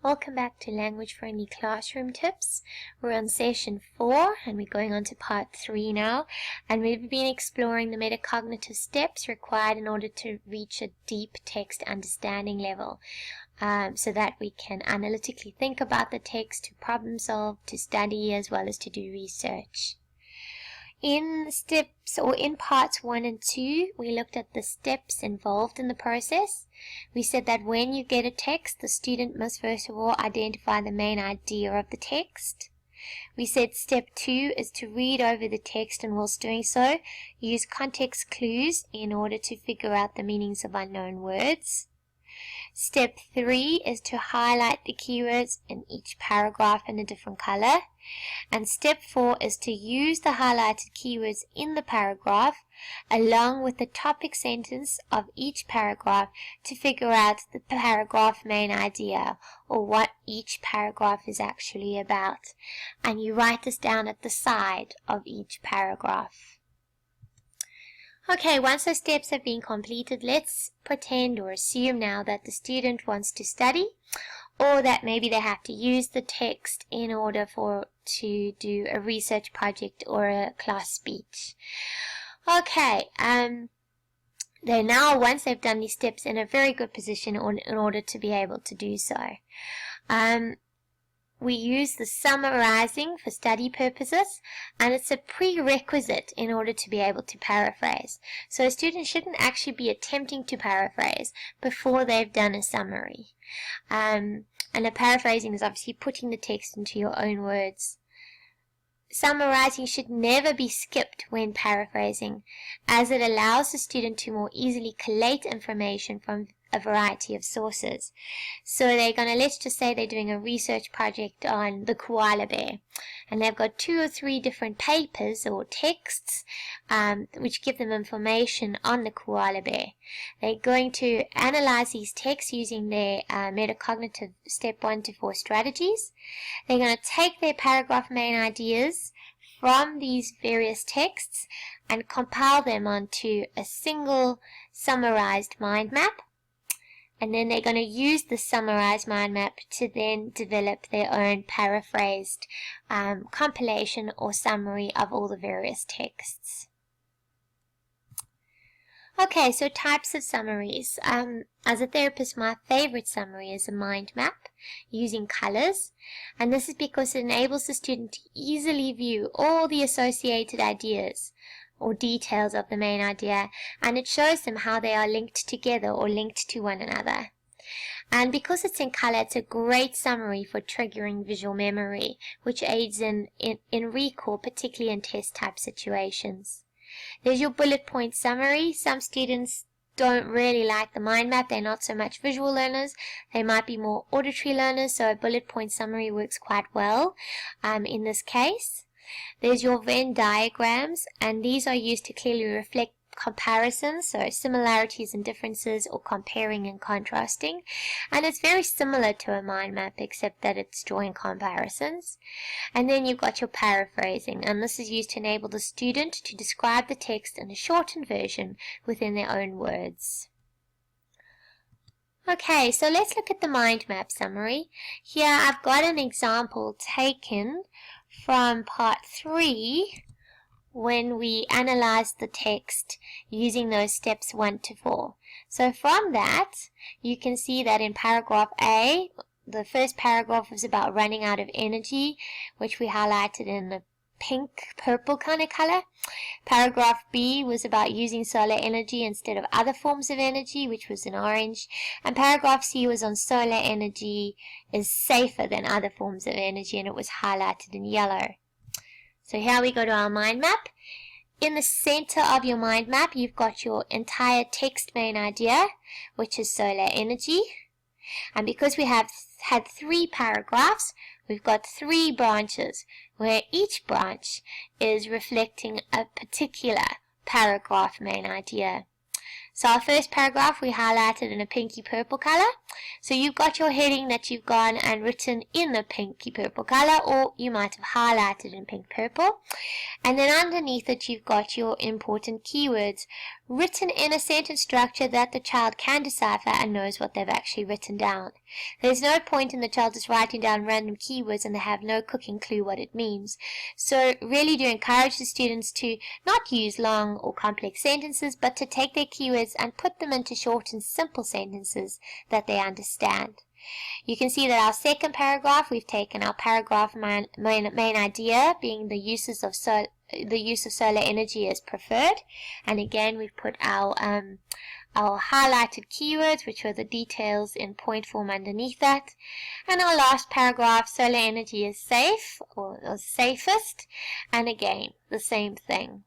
Welcome back to Language Friendly Classroom Tips. We're on session 4 and we're going on to part 3 now, and we've been exploring the metacognitive steps required in order to reach a deep text understanding level, so that we can analytically think about the text, to problem solve, to study, as well as to do research. In parts 1 and 2, we looked at the steps involved in the process. We said that when you get a text, the student must first of all identify the main idea of the text. We said step 2 is to read over the text, and whilst doing so, use context clues in order to figure out the meanings of unknown words. Step 3 is to highlight the keywords in each paragraph in a different color. And step 4 is to use the highlighted keywords in the paragraph along with the topic sentence of each paragraph to figure out the paragraph main idea, or what each paragraph is actually about. And you write this down at the side of each paragraph. Okay, once those steps have been completed, let's pretend or assume now that the student wants to study, or that maybe they have to use the text in order to do a research project or a class speech. Okay, they're now, once they've done these steps, in a very good position in order to be able to do so. We use the summarizing for study purposes, and it's a prerequisite in order to be able to paraphrase. So a student shouldn't actually be attempting to paraphrase before they've done a summary. And a paraphrasing is obviously putting the text into your own words. Summarizing should never be skipped when paraphrasing, as it allows the student to more easily collate information from a variety of sources. So they're going to, let's just say they're doing a research project on the koala bear, and they've got 2 or 3 different papers or texts which give them information on the koala bear. They're going to analyze these texts using their metacognitive step 1 to 4 strategies. They're going to take their paragraph main ideas from these various texts and compile them onto a single summarized mind map. And then they're going to use the summarized mind map to then develop their own paraphrased compilation or summary of all the various texts. Okay, so types of summaries. As a therapist, my favorite summary is a mind map using colors. And this is because it enables the student to easily view all the associated ideas or details of the main idea, and it shows them how they are linked together or linked to one another. And because it's in color, it's a great summary for triggering visual memory, which aids in recall, particularly in test type situations. There's your bullet point summary. Some students don't really like the mind map. They're not so much visual learners. They might be more auditory learners, so a bullet point summary works quite well in this case. There's your Venn diagrams, and these are used to clearly reflect comparisons, so similarities and differences, or comparing and contrasting. And it's very similar to a mind map, except that it's drawing comparisons. And then you've got your paraphrasing, and this is used to enable the student to describe the text in a shortened version within their own words. Okay, so let's look at the mind map summary. Here I've got an example taken from part 3 when we analyzed the text using those steps 1 to 4. So from that, you can see that in paragraph A, the first paragraph was about running out of energy, which we highlighted in the pink, purple kind of color. Paragraph B was about using solar energy instead of other forms of energy, which was in orange. And paragraph C was on solar energy is safer than other forms of energy, and it was highlighted in yellow. So here we go to our mind map. In the center of your mind map, you've got your entire text main idea, which is solar energy. And because we have had 3 paragraphs, we've got 3 branches, where each branch is reflecting a particular paragraph main idea. So our first paragraph we highlighted in a pinky purple color. So you've got your heading that you've gone and written in the pinky purple color, or you might have highlighted in pink purple. And then underneath it you've got your important keywords written in a sentence structure that the child can decipher and knows what they've actually written down. There's no point in the child just writing down random keywords and they have no cooking clue what it means. So really do encourage the students to not use long or complex sentences, but to take their keywords and put them into short and simple sentences that they understand. You can see that our second paragraph, we've taken our paragraph main idea being the use of solar energy as preferred, and again we've put our highlighted keywords, which are the details in point form underneath that, and our last paragraph, solar energy is safe or safest, and again the same thing.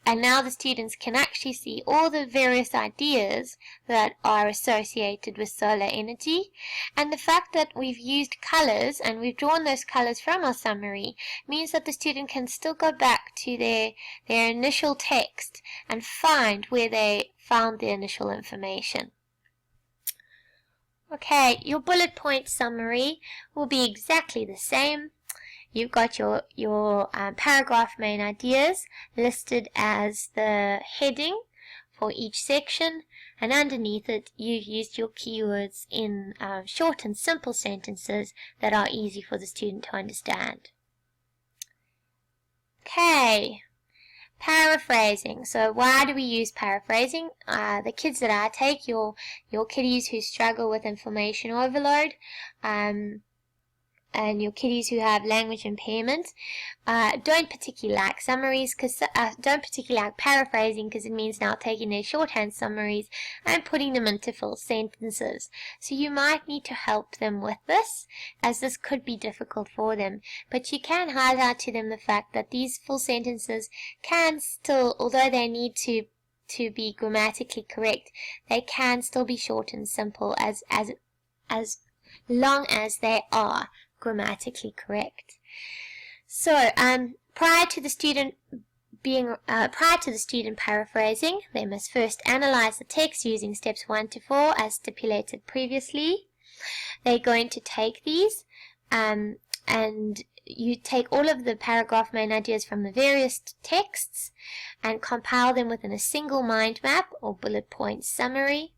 And now the students can actually see all the various ideas that are associated with solar energy. And the fact that we've used colors and we've drawn those colors from our summary means that the student can still go back to their initial text and find where they found the initial information. Okay, your bullet point summary will be exactly the same. You've got your paragraph main ideas listed as the heading for each section, and underneath it you've used your keywords in short and simple sentences that are easy for the student to understand. Okay, paraphrasing. So why do we use paraphrasing? The kids that I take, your kiddies who struggle with information overload, and your kiddies who have language impairment, don't particularly like summaries, don't particularly like paraphrasing, because it means now taking their shorthand summaries and putting them into full sentences. So you might need to help them with this, as this could be difficult for them. But you can highlight to them the fact that these full sentences can still, although they need to be grammatically correct, they can still be short and simple as long as they are grammatically correct. So prior to the student paraphrasing, they must first analyze the text using steps 1 to 4 as stipulated previously. They're going to take these and you take all of the paragraph main ideas from the various texts and compile them within a single mind map or bullet point summary.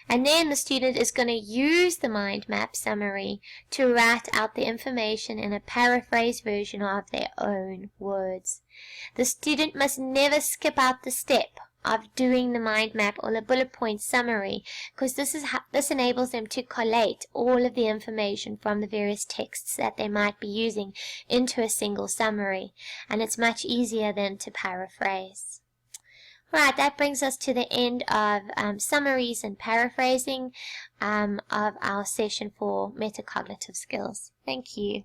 And then the student is going to use the mind map summary to write out the information in a paraphrased version of their own words. The student must never skip out the step of doing the mind map or the bullet point summary, because this enables them to collate all of the information from the various texts that they might be using into a single summary, and it's much easier than to paraphrase. Right, that brings us to the end of summaries and paraphrasing of our session for metacognitive skills. Thank you.